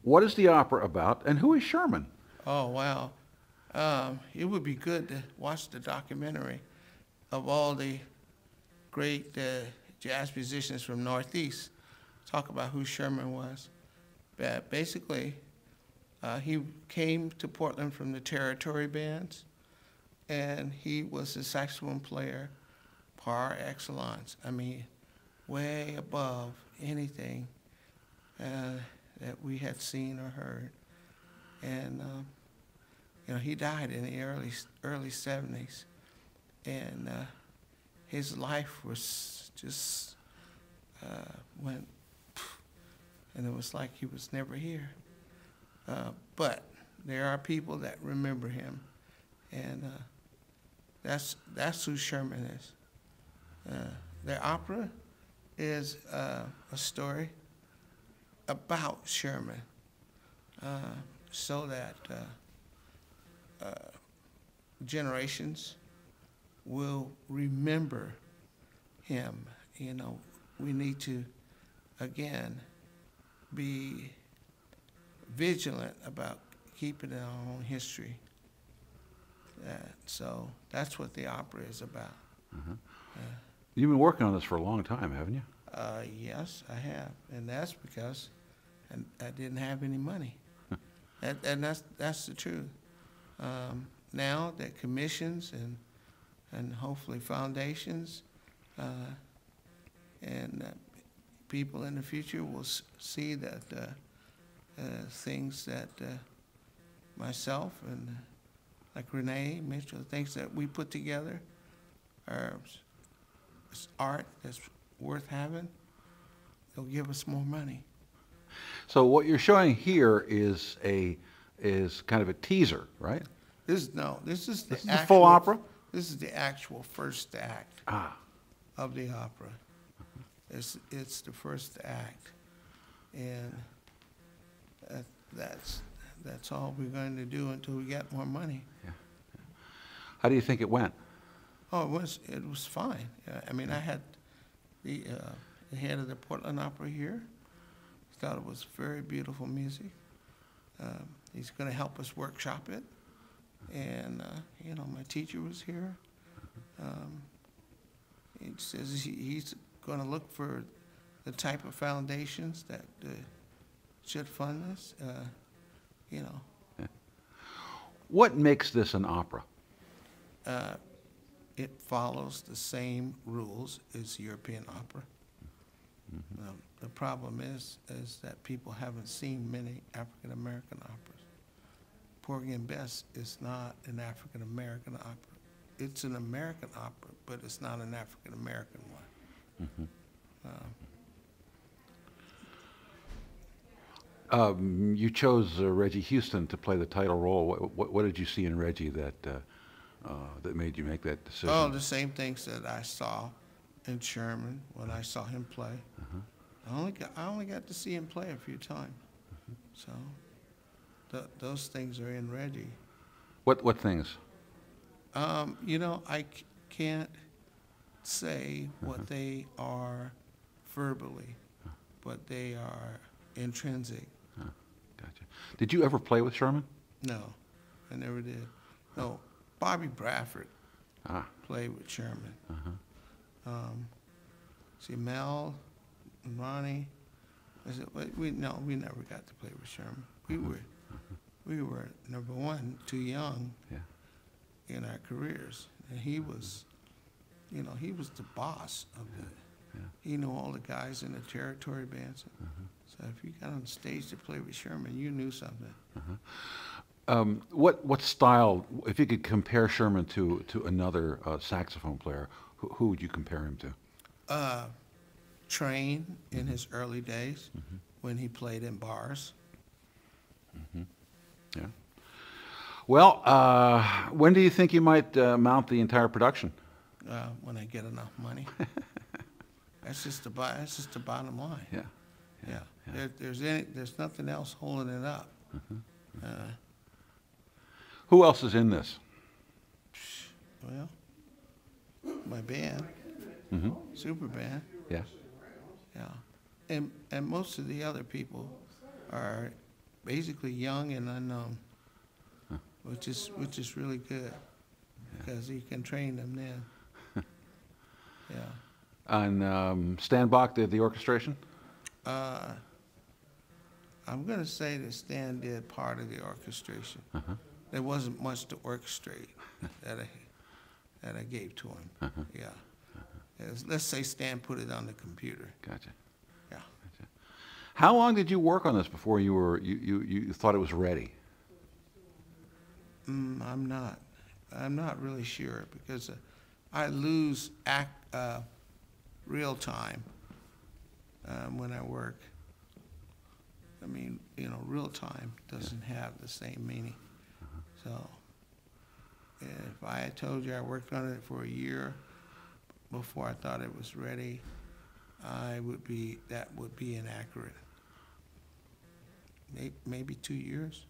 What is the opera about, and who is Sherman? Oh, wow. It would be good to watch the documentary of all the great jazz musicians from Northeast. Talk about who Sherman was. But basically, he came to Portland from the territory bands, and he was a saxophone player par excellence. I mean, way above anything that we had seen or heard. And he died in the early 70s, and his life was just went, and it was like he was never here. But there are people that remember him, and that's who Sherman is. The opera is a story about Sherman, so that generations will remember him. We need to, again, be vigilant about keeping our own history. So that's what the opera is about. Uh-huh. You've been working on this for a long time, haven't you? Yes, I have, and that's because I didn't have any money, and that's the truth. Now that commissions and hopefully foundations and people in the future will see that things that myself and like Renee Mitchell, things that we put together are art that's worth having, they'll give us more money. So what you're showing here is kind of a teaser, right? This is the the full opera? This is the actual first act of the opera. It's the first act, and that's all we're going to do until we get more money. Yeah. How do you think it went? Oh, it was fine. I mean, I had the head of the Portland Opera here. Thought it was very beautiful music. He's going to help us workshop it, and my teacher was here. He says he's going to look for the type of foundations that should fund this. What makes this an opera? It follows the same rules as European opera. Mm-hmm. The problem is that people haven't seen many African American operas. Porgy and Bess is not an African American opera. It's an American opera, but it's not an African American one. Mm-hmm. You chose Reggie Houston to play the title role. What did you see in Reggie that made you make that decision? Oh, the same things that I saw in Sherman when I saw him play. I only got to see him play a few times, so those things are in Reggie. What things? I can't say what they are verbally, but they are intrinsic. Gotcha. Did you ever play with Sherman? No, I never did. No, Bobby Bradford played with Sherman. See, Mel and Ronnie, we never got to play with Sherman. We were number one, too young in our careers, and he was the boss of the. He knew all the guys in the territory bands. So if you got on stage to play with Sherman, you knew something. What style, if you could compare Sherman to another saxophone player, who would you compare him to? Train in his early days when he played in bars. Yeah. Well, when do you think you might mount the entire production? When I get enough money. That's just the bottom line. Yeah. There's nothing else holding it up. Who else is in this? Well, my band, super band. Yeah. And most of the other people are basically young and unknown, which is really good because you can train them then. Yeah. And Stan Bach did the orchestration? I'm going to say that Stan did part of the orchestration. There wasn't much to orchestrate that I gave to him. Yeah. Let's say Stan put it on the computer. Gotcha. Yeah. Gotcha. How long did you work on this before you thought it was ready? I'm not really sure because I lose real time when I work. I mean, real time doesn't have the same meaning. So if I had told you I worked on it for a year before I thought it was ready, that would be inaccurate. Maybe 2 years.